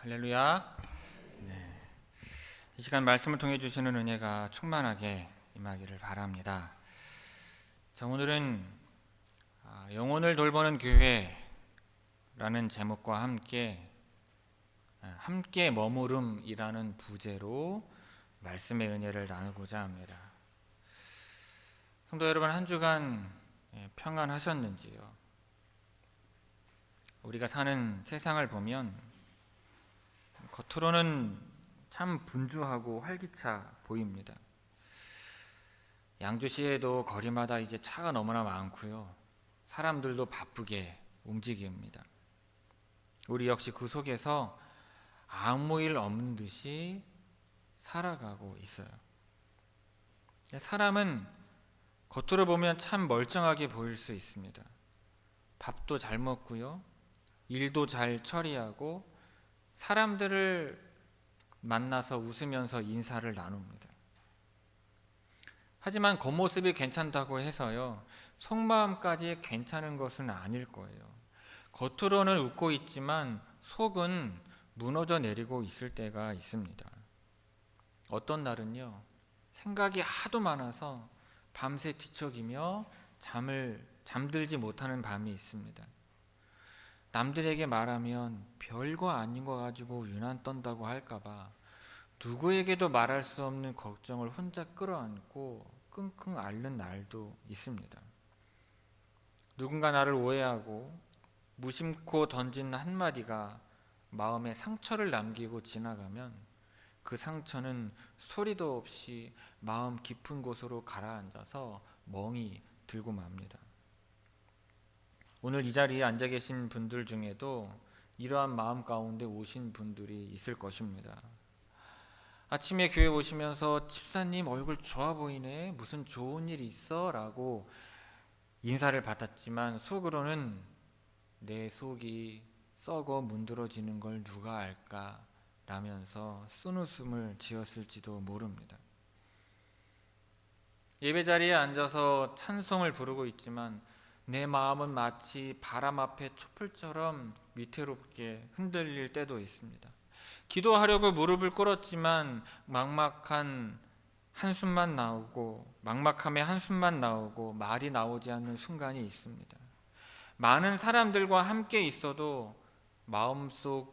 할렐루야. 네. 이 시간 말씀을 통해 주시는 은혜가 충만하게 임하기를 바랍니다. 자, 오늘은 영혼을 돌보는 교회라는 제목과 함께 머무름이라는 부제로 말씀의 은혜를 나누고자 합니다. 성도 여러분, 한 주간 평안하셨는지요? 우리가 사는 세상을 보면 겉으로는 참 분주하고 활기차 보입니다. 양주시에도 거리마다 이제 차가 너무나 많고요. 사람들도 바쁘게 움직입니다. 우리 역시 그 속에서 아무 일 없는 듯이 살아가고 있어요. 사람은 겉으로 보면 참 멀쩡하게 보일 수 있습니다. 밥도 잘 먹고요. 일도 잘 처리하고 사람들을 만나서 웃으면서 인사를 나눕니다. 하지만 겉모습이 괜찮다고 해서요, 속마음까지 괜찮은 것은 아닐 거예요. 겉으로는 웃고 있지만 속은 무너져 내리고 있을 때가 있습니다. 어떤 날은요, 생각이 하도 많아서 밤새 뒤척이며 잠들지 못하는 밤이 있습니다. 남들에게 말하면 별거 아닌 거 가지고 유난 떤다고 할까봐 누구에게도 말할 수 없는 걱정을 혼자 끌어안고 끙끙 앓는 날도 있습니다. 누군가 나를 오해하고 무심코 던진 한마디가 마음에 상처를 남기고 지나가면 그 상처는 소리도 없이 마음 깊은 곳으로 가라앉아서 멍이 들고 맙니다. 오늘 이 자리에 앉아 계신 분들 중에도 이러한 마음 가운데 오신 분들이 있을 것입니다. 아침에 교회 오시면서 집사님 얼굴 좋아 보이네, 무슨 좋은 일 있어? 라고 인사를 받았지만 속으로는 내 속이 썩어 문드러지는 걸 누가 알까? 라면서 쓴웃음을 지었을지도 모릅니다. 예배 자리에 앉아서 찬송을 부르고 있지만 내 마음은 마치 바람 앞에 촛불처럼 위태롭게 흔들릴 때도 있습니다. 기도하려고 무릎을 꿇었지만 막막함에 한숨만 나오고 말이 나오지 않는 순간이 있습니다. 많은 사람들과 함께 있어도 마음속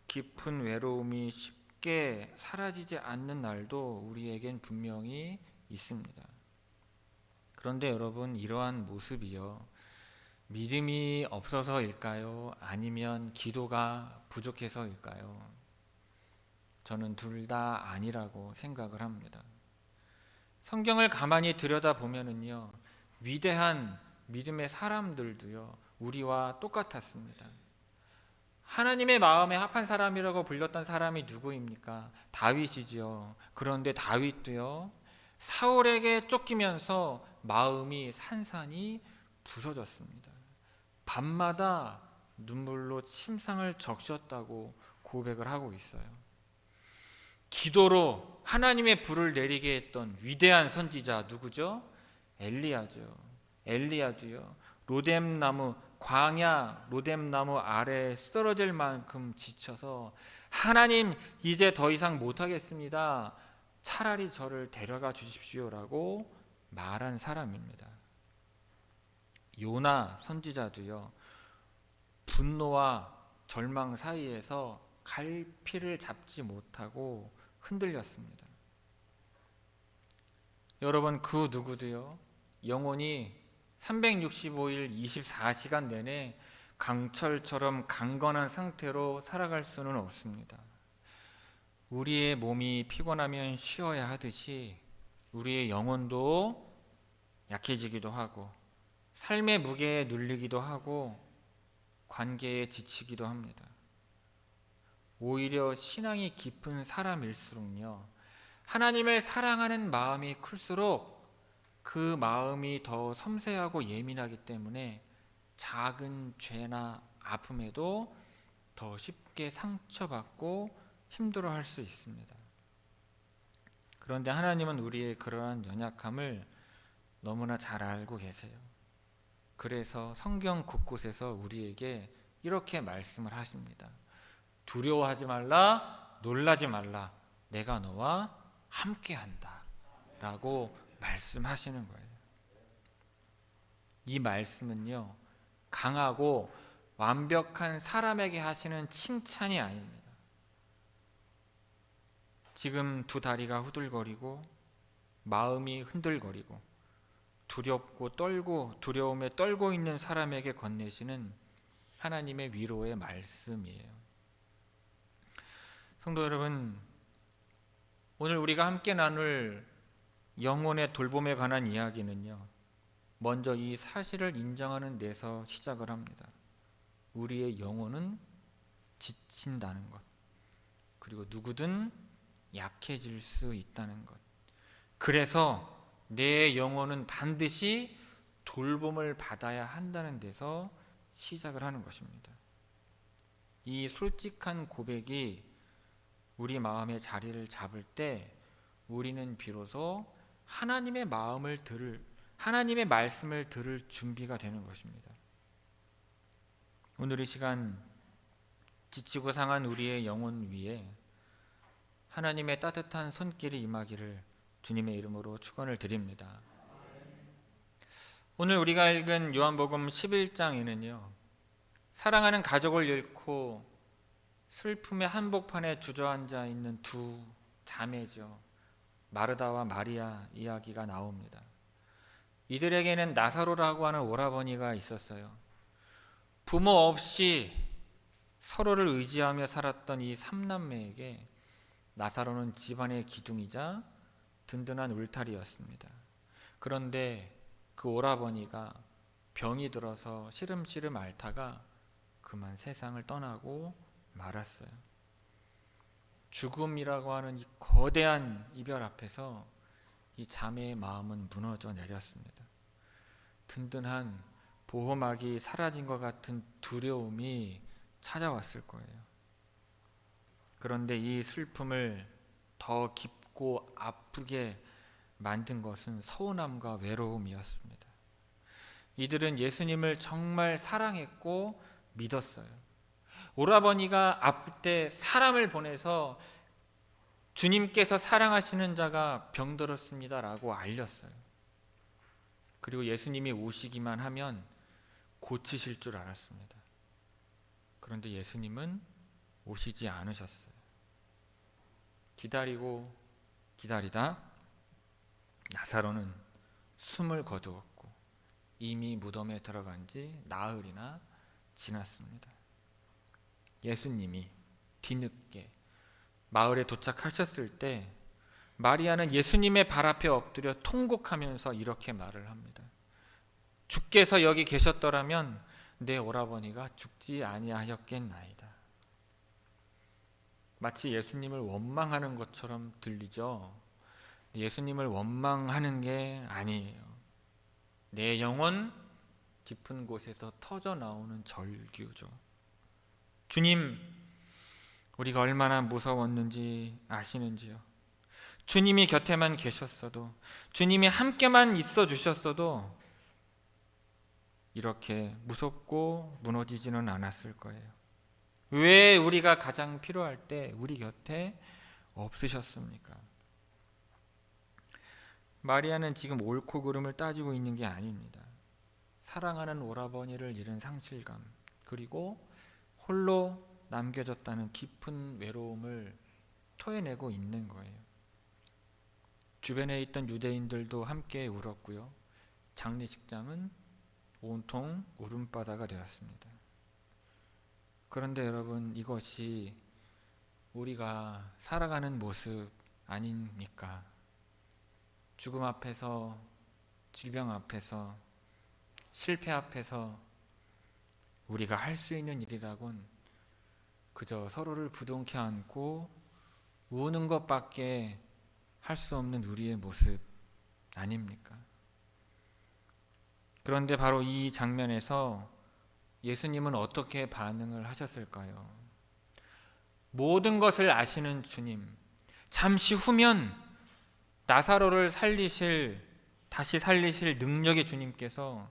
깊은 외로움이 쉽게 사라지지 않는 날도 우리에겐 분명히 있습니다. 그런데 여러분, 이러한 모습이요, 믿음이 없어서일까요? 아니면 기도가 부족해서일까요? 저는 둘 다 아니라고 생각을 합니다. 성경을 가만히 들여다보면은요, 위대한 믿음의 사람들도요, 우리와 똑같았습니다. 하나님의 마음에 합한 사람이라고 불렸던 사람이 누구입니까? 다윗이지요. 그런데 다윗도요, 사울에게 쫓기면서 마음이 산산이 부서졌습니다. 밤마다 눈물로 침상을 적셨다고 고백을 하고 있어요. 기도로 하나님의 불을 내리게 했던 위대한 선지자 누구죠? 엘리야도요. 광야 로뎀나무 아래에 쓰러질 만큼 지쳐서 하나님, 이제 더 이상 못하겠습니다. 차라리 저를 데려가 주십시오라고 말한 사람입니다. 요나 선지자도요, 분노와 절망 사이에서 갈피를 잡지 못하고 흔들렸습니다. 여러분, 그 누구도요, 영혼이 365일 24시간 내내 강철처럼 강건한 상태로 살아갈 수는 없습니다. 우리의 몸이 피곤하면 쉬어야 하듯이 우리의 영혼도 약해지기도 하고 삶의 무게에 눌리기도 하고 관계에 지치기도 합니다. 오히려 신앙이 깊은 사람일수록요, 하나님을 사랑하는 마음이 클수록 그 마음이 더 섬세하고 예민하기 때문에 작은 죄나 아픔에도 더 쉽게 상처받고 힘들어할 수 있습니다. 그런데 하나님은 우리의 그러한 연약함을 너무나 잘 알고 계세요. 그래서 성경 곳곳에서 우리에게 이렇게 말씀을 하십니다. 두려워하지 말라, 놀라지 말라. 내가 너와 함께한다 라고 말씀하시는 거예요. 이 말씀은요, 강하고 완벽한 사람에게 하시는 칭찬이 아닙니다. 지금 두 다리가 후들거리고 마음이 흔들거리고 두렵고 떨고 두려움에 떨고 있는 사람에게 건네시는 하나님의 위로의 말씀이에요. 성도 여러분, 오늘 우리가 함께 나눌 영혼의 돌봄에 관한 이야기는요, 먼저 이 사실을 인정하는 데서 시작을 합니다. 우리의 영혼은 지친다는 것, 그리고 누구든 약해질 수 있다는 것. 그래서 내 영혼은 반드시 돌봄을 받아야 한다는 데서 시작을 하는 것입니다. 이 솔직한 고백이 우리 마음의 자리를 잡을 때 우리는 비로소 하나님의 말씀을 들을 준비가 되는 것입니다. 오늘 이 시간 지치고 상한 우리의 영혼 위에 하나님의 따뜻한 손길이 임하기를 주님의 이름으로 축원을 드립니다. 오늘 우리가 읽은 요한복음 11장에는요, 사랑하는 가족을 잃고 슬픔의 한복판에 주저앉아 있는 두 자매죠, 마르다와 마리아 이야기가 나옵니다. 이들에게는 나사로라고 하는 오라버니가 있었어요. 부모 없이 서로를 의지하며 살았던 이 삼남매에게 나사로는 집안의 기둥이자 든든한 울타리였습니다. 그런데 그 오라버니가 병이 들어서 시름시름 앓다가 그만 세상을 떠나고 말았어요. 죽음이라고 하는 이 거대한 이별 앞에서 이 자매의 마음은 무너져 내렸습니다. 든든한 보호막이 사라진 것 같은 두려움이 찾아왔을 거예요. 그런데 이 슬픔을 더 깊고 아프게 만든 것은 서운함과 외로움이었습니다. 이들은 예수님을 정말 사랑했고 믿었어요. 오라버니가 아플 때 사람을 보내서 주님께서 사랑하시는 자가 병들었습니다 라고 알렸어요. 그리고 예수님이 오시기만 하면 고치실 줄 알았습니다. 그런데 예수님은 오시지 않으셨어요. 기다리고 기다리다 나사로는 숨을 거두었고 이미 무덤에 들어간 지 나흘이나 지났습니다. 예수님이 뒤늦게 마을에 도착하셨을 때 마리아는 예수님의 발 앞에 엎드려 통곡하면서 이렇게 말을 합니다. 주께서 여기 계셨더라면 내 오라버니가 죽지 아니하였겠나이다. 마치 예수님을 원망하는 것처럼 들리죠. 예수님을 원망하는 게 아니에요. 내 영혼 깊은 곳에서 터져 나오는 절규죠. 주님, 우리가 얼마나 무서웠는지 아시는지요? 주님이 곁에만 계셨어도, 주님이 함께만 있어 주셨어도 이렇게 무섭고 무너지지는 않았을 거예요. 왜 우리가 가장 필요할 때 우리 곁에 없으셨습니까? 마리아는 지금 옳고 그름을 따지고 있는 게 아닙니다. 사랑하는 오라버니를 잃은 상실감, 그리고 홀로 남겨졌다는 깊은 외로움을 토해내고 있는 거예요. 주변에 있던 유대인들도 함께 울었고요. 장례식장은 온통 울음바다가 되었습니다. 그런데 여러분, 이것이 우리가 살아가는 모습 아닙니까? 죽음 앞에서, 질병 앞에서, 실패 앞에서 우리가 할 수 있는 일이라곤 그저 서로를 부둥켜 안고 우는 것밖에 할 수 없는 우리의 모습 아닙니까? 그런데 바로 이 장면에서 예수님은 어떻게 반응을 하셨을까요? 모든 것을 아시는 주님, 잠시 후면 나사로를 다시 살리실 능력의 주님께서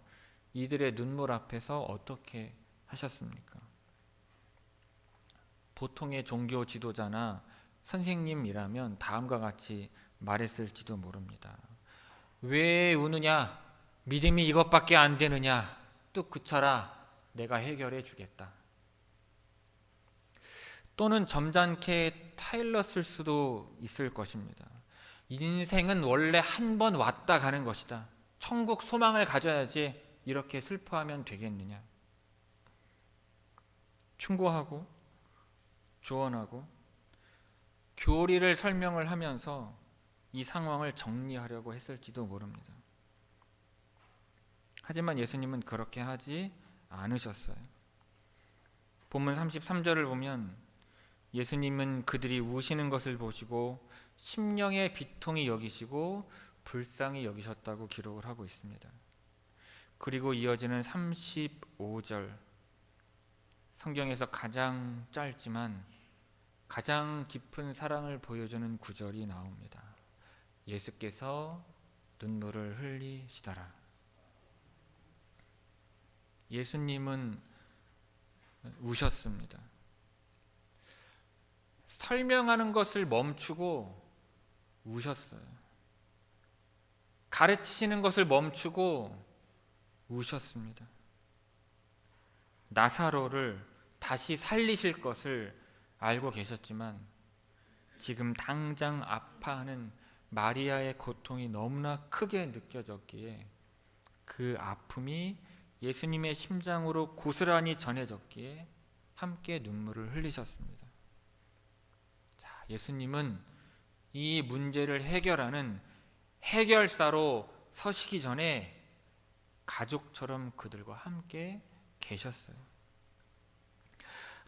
이들의 눈물 앞에서 어떻게 하셨습니까? 보통의 종교 지도자나 선생님이라면 다음과 같이 말했을지도 모릅니다. 왜 우느냐? 믿음이 이것밖에 안 되느냐? 뚝 그쳐라. 내가 해결해 주겠다. 또는 점잖게 타일렀을 수도 있을 것입니다. 인생은 원래 한 번 왔다 가는 것이다. 천국 소망을 가져야지 이렇게 슬퍼하면 되겠느냐. 충고하고 조언하고 교리를 설명을 하면서 이 상황을 정리하려고 했을지도 모릅니다. 하지만 예수님은 그렇게 하지 않으셨어요. 본문 33절을 보면 예수님은 그들이 우시는 것을 보시고 심령의 비통이 여기시고 불쌍히 여기셨다고 기록을 하고 있습니다. 그리고 이어지는 35절, 성경에서 가장 짧지만 가장 깊은 사랑을 보여주는 구절이 나옵니다. 예수께서 눈물을 흘리시더라. 예수님은 우셨습니다. 설명하는 것을 멈추고 우셨어요. 가르치시는 것을 멈추고 우셨습니다. 나사로를 다시 살리실 것을 알고 계셨지만 지금 당장 아파하는 마리아의 고통이 너무나 크게 느껴졌기에 그 아픔이 예수님의 심장으로 고스란히 전해졌기에 함께 눈물을 흘리셨습니다. 자, 예수님은 이 문제를 해결하는 해결사로 서시기 전에 가족처럼 그들과 함께 계셨어요.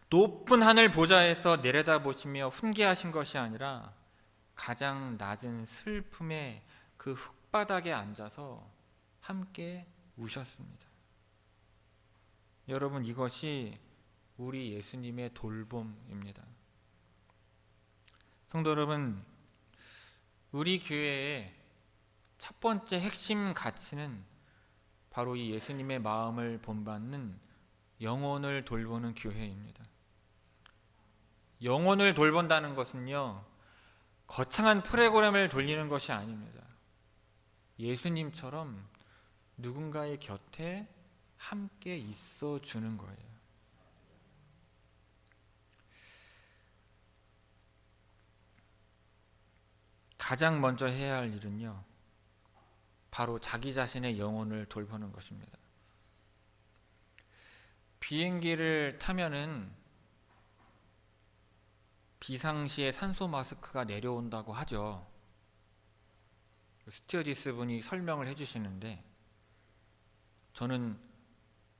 높은 하늘 보좌에서 내려다보시며 훈계하신 것이 아니라 가장 낮은 슬픔의 그 흙바닥에 앉아서 함께 우셨습니다. 여러분, 이것이 우리 예수님의 돌봄입니다. 성도 여러분, 우리 교회의 첫 번째 핵심 가치는 바로 이 예수님의 마음을 본받는 영혼을 돌보는 교회입니다. 영혼을 돌본다는 것은요, 거창한 프로그램을 돌리는 것이 아닙니다. 예수님처럼 누군가의 곁에 함께 있어 주는 거예요. 가장 먼저 해야 할 일은요, 바로 자기 자신의 영혼을 돌보는 것입니다. 비행기를 타면은 비상시에 산소 마스크가 내려온다고 하죠. 스튜어디스 분이 설명을 해주시는데, 저는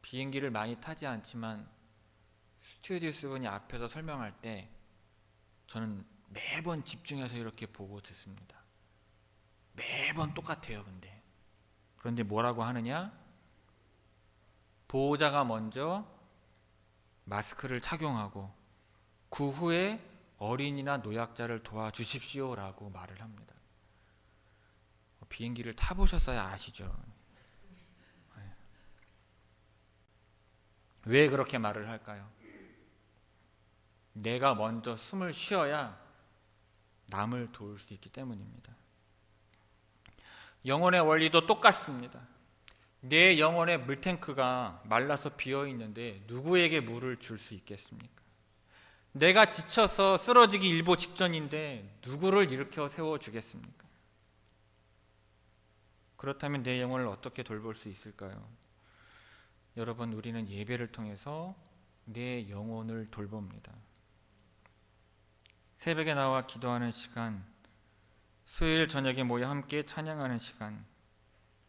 비행기를 많이 타지 않지만 스튜어디스 분이 앞에서 설명할 때 저는 매번 집중해서 이렇게 보고 듣습니다. 매번 똑같아요. 그런데 뭐라고 하느냐? 보호자가 먼저 마스크를 착용하고 그 후에 어린이나 노약자를 도와주십시오라고 말을 합니다. 비행기를 타보셨어야 아시죠? 왜 그렇게 말을 할까요? 내가 먼저 숨을 쉬어야 남을 도울 수 있기 때문입니다. 영혼의 원리도 똑같습니다. 내 영혼의 물탱크가 말라서 비어 있는데 누구에게 물을 줄 수 있겠습니까? 내가 지쳐서 쓰러지기 일보 직전인데 누구를 일으켜 세워주겠습니까? 그렇다면 내 영혼을 어떻게 돌볼 수 있을까요? 여러분, 우리는 예배를 통해서 내 영혼을 돌봅니다. 새벽에 나와 기도하는 시간, 수요일 저녁에 모여 함께 찬양하는 시간,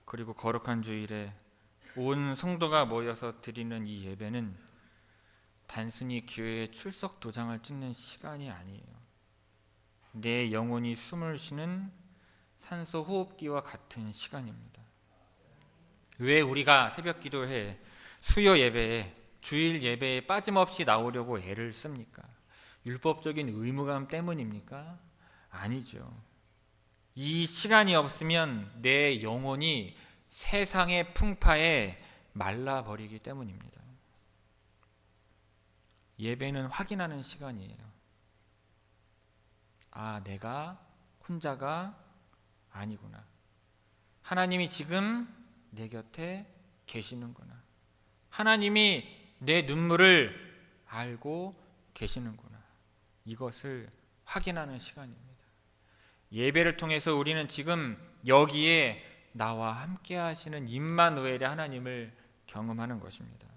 그리고 거룩한 주일에 온 성도가 모여서 드리는 이 예배는 단순히 교회에 출석 도장을 찍는 시간이 아니에요. 내 영혼이 숨을 쉬는 산소 호흡기와 같은 시간입니다. 왜 우리가 새벽 기도회, 수요 예배에, 주일 예배에 빠짐없이 나오려고 애를 씁니까? 율법적인 의무감 때문입니까? 아니죠. 이 시간이 없으면 내 영혼이 세상의 풍파에 말라버리기 때문입니다. 예배는 확인하는 시간이에요. 아, 내가 혼자가 아니구나. 하나님이 지금 내 곁에 계시는구나. 하나님이 내 눈물을 알고 계시는구나. 이것을 확인하는 시간입니다. 예배를 통해서 우리는 지금 여기에 나와 함께 하시는 임마누엘의 하나님을 경험하는 것입니다.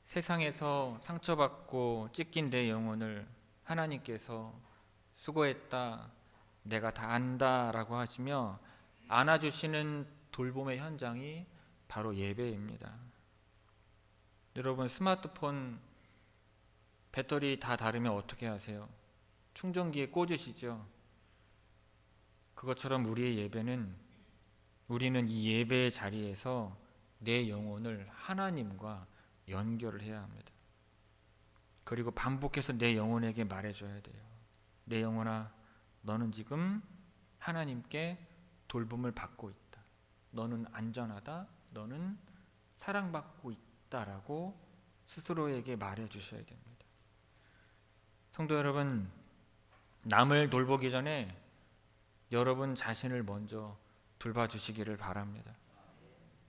세상에서 상처받고 찢긴 내 영혼을 하나님께서 수고했다, 내가 다 안다 라고 하시며 안아주시는 돌봄의 현장이 바로 예배입니다. 여러분, 스마트폰 배터리 다 닳으면 어떻게 하세요? 충전기에 꽂으시죠. 그것처럼 우리의 예배는, 우리는 이 예배의 자리에서 내 영혼을 하나님과 연결을 해야 합니다. 그리고 반복해서 내 영혼에게 말해줘야 돼요. 내 영혼아, 너는 지금 하나님께 돌봄을 받고 있다. 너는 안전하다. 너는 사랑받고 있다라고 스스로에게 말해주셔야 됩니다. 성도 여러분, 남을 돌보기 전에 여러분 자신을 먼저 돌봐주시기를 바랍니다.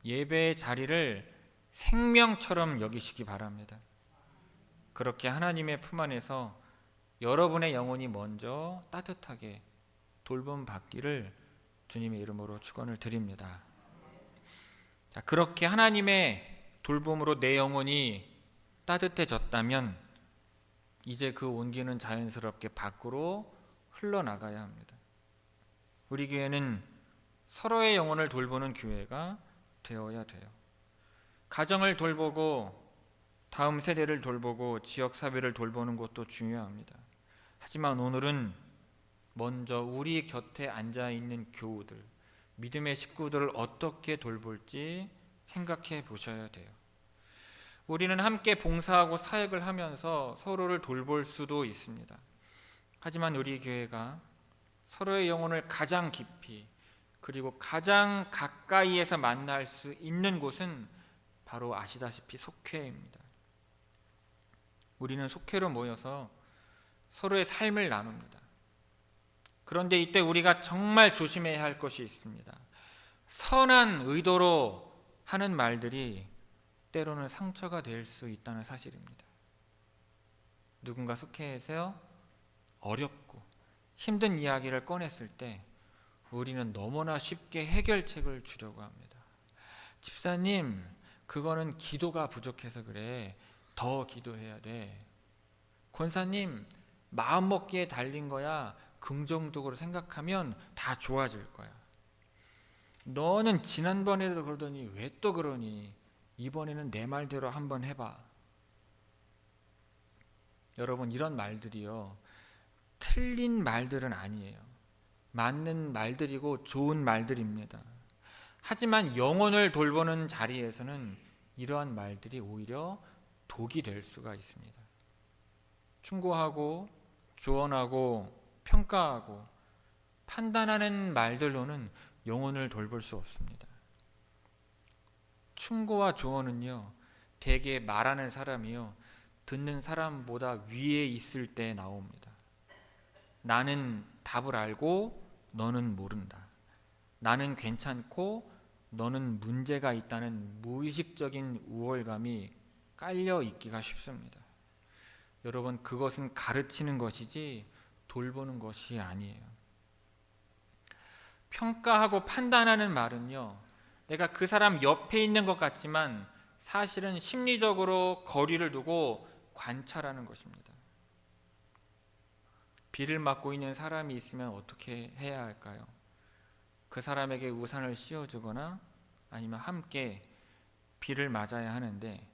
예배의 자리를 생명처럼 여기시기 바랍니다. 그렇게 하나님의 품 안에서 여러분의 영혼이 먼저 따뜻하게 돌봄 받기를 주님의 이름으로 축원을 드립니다. 자, 그렇게 하나님의 돌봄으로 내 영혼이 따뜻해졌다면 이제 그 온기는 자연스럽게 밖으로 흘러나가야 합니다. 우리 교회는 서로의 영혼을 돌보는 교회가 되어야 돼요. 가정을 돌보고 다음 세대를 돌보고 지역사회를 돌보는 것도 중요합니다. 하지만 오늘은 먼저 우리 곁에 앉아있는 교우들, 믿음의 식구들을 어떻게 돌볼지 생각해 보셔야 돼요. 우리는 함께 봉사하고 사역을 하면서 서로를 돌볼 수도 있습니다. 하지만 우리 교회가 서로의 영혼을 가장 깊이 그리고 가장 가까이에서 만날 수 있는 곳은 바로 아시다시피 속회입니다. 우리는 속회로 모여서 서로의 삶을 나눕니다. 그런데 이때 우리가 정말 조심해야 할 것이 있습니다. 선한 의도로 하는 말들이 때로는 상처가 될 수 있다는 사실입니다. 누군가 속회에서 어렵고 힘든 이야기를 꺼냈을 때 우리는 너무나 쉽게 해결책을 주려고 합니다. 집사님, 그거는 기도가 부족해서 그래. 더 기도해야 돼. 권사님, 마음먹기에 달린 거야. 긍정적으로 생각하면 다 좋아질 거야. 너는 지난번에도 그러더니 왜 또 그러니? 이번에는 내 말대로 한번 해봐. 여러분, 이런 말들이요, 틀린 말들은 아니에요. 맞는 말들이고 좋은 말들입니다. 하지만 영혼을 돌보는 자리에서는 이러한 말들이 오히려 독이 될 수가 있습니다. 충고하고 조언하고 평가하고 판단하는 말들로는 영혼을 돌볼 수 없습니다. 충고와 조언은요, 대개 말하는 사람이요, 듣는 사람보다 위에 있을 때 나옵니다. 나는 답을 알고 너는 모른다. 나는 괜찮고 너는 문제가 있다는 무의식적인 우월감이 깔려 있기가 쉽습니다. 여러분, 그것은 가르치는 것이지 돌보는 것이 아니에요. 평가하고 판단하는 말은요, 내가 그 사람 옆에 있는 것 같지만 사실은 심리적으로 거리를 두고 관찰하는 것입니다. 비를 맞고 있는 사람이 있으면 어떻게 해야 할까요? 그 사람에게 우산을 씌워주거나 아니면 함께 비를 맞아야 하는데,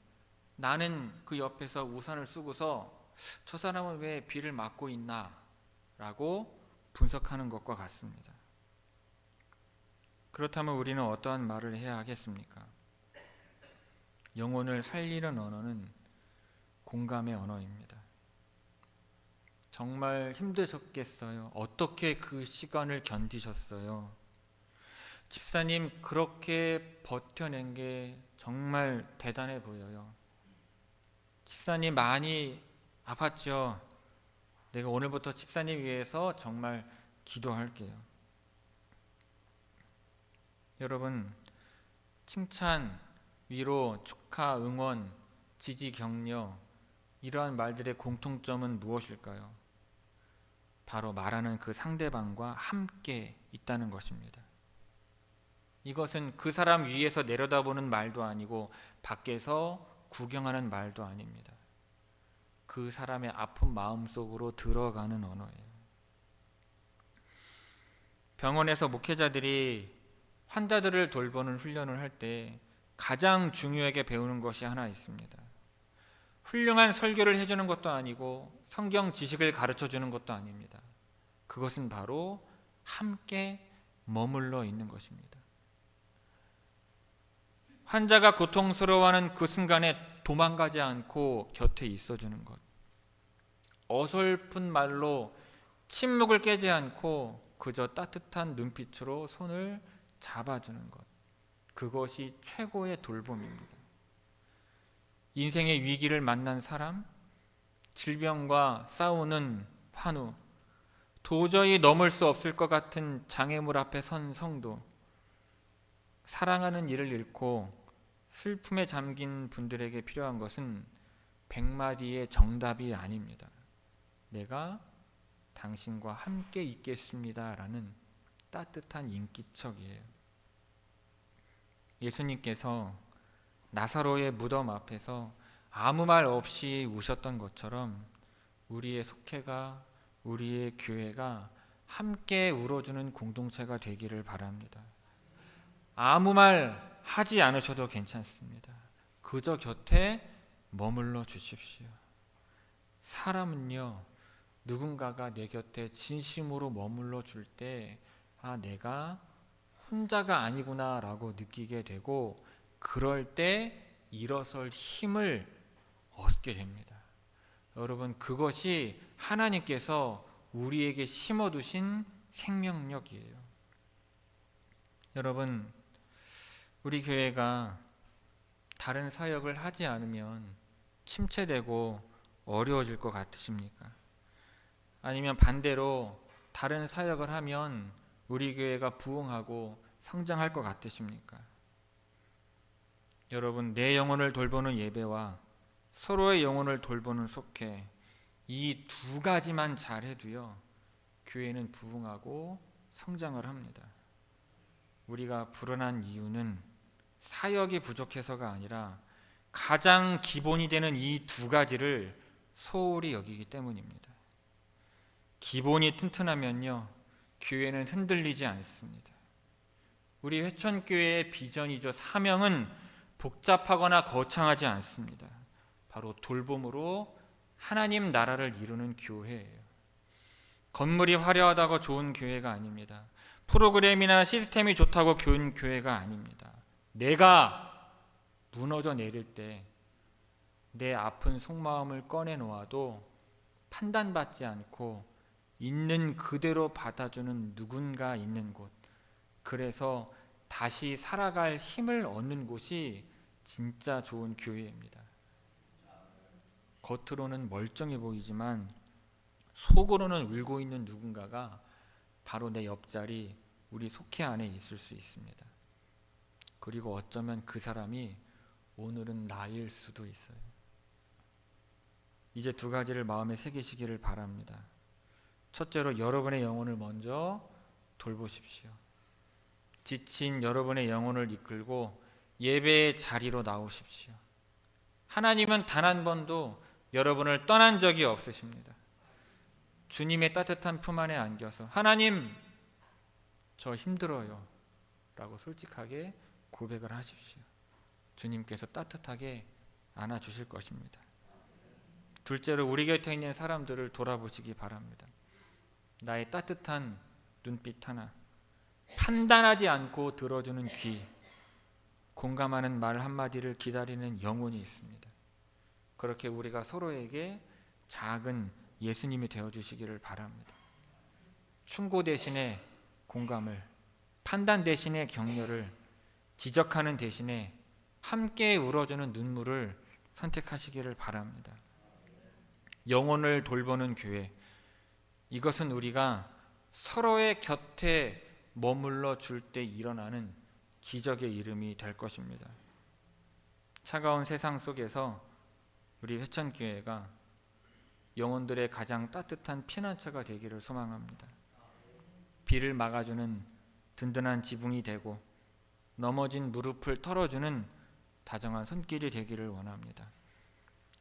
나는 그 옆에서 우산을 쓰고서 저 사람은 왜 비를 맞고 있나? 라고 분석하는 것과 같습니다. 그렇다면 우리는 어떠한 말을 해야 하겠습니까? 영혼을 살리는 언어는 공감의 언어입니다. 정말 힘드셨겠어요. 어떻게 그 시간을 견디셨어요? 집사님, 그렇게 버텨낸 게 정말 대단해 보여요. 집사님 많이 아팠죠? 내가 오늘부터 집사님 위해서 정말 기도할게요. 여러분, 칭찬, 위로, 축하, 응원, 지지, 격려, 이러한 말들의 공통점은 무엇일까요? 바로 말하는 그 상대방과 함께 있다는 것입니다. 이것은 그 사람 위에서 내려다보는 말도 아니고 밖에서 구경하는 말도 아닙니다. 그 사람의 아픈 마음속으로 들어가는 언어예요. 병원에서 목회자들이 환자들을 돌보는 훈련을 할 때 가장 중요하게 배우는 것이 하나 있습니다. 훌륭한 설교를 해주는 것도 아니고 성경 지식을 가르쳐 주는 것도 아닙니다. 그것은 바로 함께 머물러 있는 것입니다. 환자가 고통스러워하는 그 순간에 도망가지 않고 곁에 있어주는 것, 어설픈 말로 침묵을 깨지 않고 그저 따뜻한 눈빛으로 손을 잡아주는 것, 그것이 최고의 돌봄입니다. 인생의 위기를 만난 사람, 질병과 싸우는 환우, 도저히 넘을 수 없을 것 같은 장애물 앞에 선 성도, 사랑하는 이를 잃고 슬픔에 잠긴 분들에게 필요한 것은 100마디의 정답이 아닙니다. 내가 당신과 함께 있겠습니다 라는 따뜻한 인기척이에요. 예수님께서 나사로의 무덤 앞에서 아무 말 없이 우셨던 것처럼 우리의 속회가, 우리의 교회가 함께 울어주는 공동체가 되기를 바랍니다. 아무 말 하지 않으셔도 괜찮습니다. 그저 곁에 머물러 주십시오. 사람은요, 누군가가 내 곁에 진심으로 머물러 줄 때 내가 혼자가 아니구나 라고 느끼게 되고, 그럴 때 일어설 힘을 얻게 됩니다. 여러분, 그것이 하나님께서 우리에게 심어두신 생명력이에요. 여러분, 우리 교회가 다른 사역을 하지 않으면 침체되고 어려워질 것 같으십니까? 아니면 반대로 다른 사역을 하면 우리 교회가 부흥하고 성장할 것 같으십니까? 여러분, 내 영혼을 돌보는 예배와 서로의 영혼을 돌보는 속회, 이 두 가지만 잘해도요, 교회는 부흥하고 성장을 합니다. 우리가 불안한 이유는 사역이 부족해서가 아니라 가장 기본이 되는 이 두 가지를 소홀히 여기기 때문입니다. 기본이 튼튼하면요, 교회는 흔들리지 않습니다. 우리 회천교회의 비전이죠, 사명은 복잡하거나 거창하지 않습니다. 바로 돌봄으로 하나님 나라를 이루는 교회예요. 건물이 화려하다고 좋은 교회가 아닙니다. 프로그램이나 시스템이 좋다고 좋은 교회가 아닙니다. 내가 무너져 내릴 때 내 아픈 속마음을 꺼내놓아도 판단받지 않고 있는 그대로 받아주는 누군가 있는 곳, 그래서 다시 살아갈 힘을 얻는 곳이 진짜 좋은 교회입니다. 겉으로는 멀쩡해 보이지만 속으로는 울고 있는 누군가가 바로 내 옆자리, 우리 속회 안에 있을 수 있습니다. 그리고 어쩌면 그 사람이 오늘은 나일 수도 있어요. 이제 두 가지를 마음에 새기시기를 바랍니다. 첫째로, 여러분의 영혼을 먼저 돌보십시오. 지친 여러분의 영혼을 이끌고 예배의 자리로 나오십시오. 하나님은 단 한 번도 여러분을 떠난 적이 없으십니다. 주님의 따뜻한 품 안에 안겨서 하나님, 저 힘들어요 라고 솔직하게 고백을 하십시오. 주님께서 따뜻하게 안아주실 것입니다. 둘째로, 우리 곁에 있는 사람들을 돌아보시기 바랍니다. 나의 따뜻한 눈빛 하나, 판단하지 않고 들어주는 귀, 공감하는 말 한마디를 기다리는 영혼이 있습니다. 그렇게 우리가 서로에게 작은 예수님이 되어주시기를 바랍니다. 충고 대신에 공감을, 판단 대신에 격려를, 지적하는 대신에 함께 울어주는 눈물을 선택하시기를 바랍니다. 영혼을 돌보는 교회, 이것은 우리가 서로의 곁에 머물러 줄 때 일어나는 기적의 이름이 될 것입니다. 차가운 세상 속에서 우리 회천교회가 영혼들의 가장 따뜻한 피난처가 되기를 소망합니다. 비를 막아주는 든든한 지붕이 되고 넘어진 무릎을 털어주는 다정한 손길이 되기를 원합니다.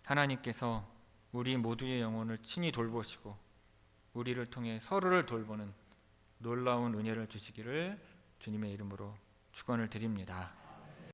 하나님께서 우리 모두의 영혼을 친히 돌보시고 우리를 통해 서로를 돌보는 놀라운 은혜를 주시기를 주님의 이름으로 축원을 드립니다.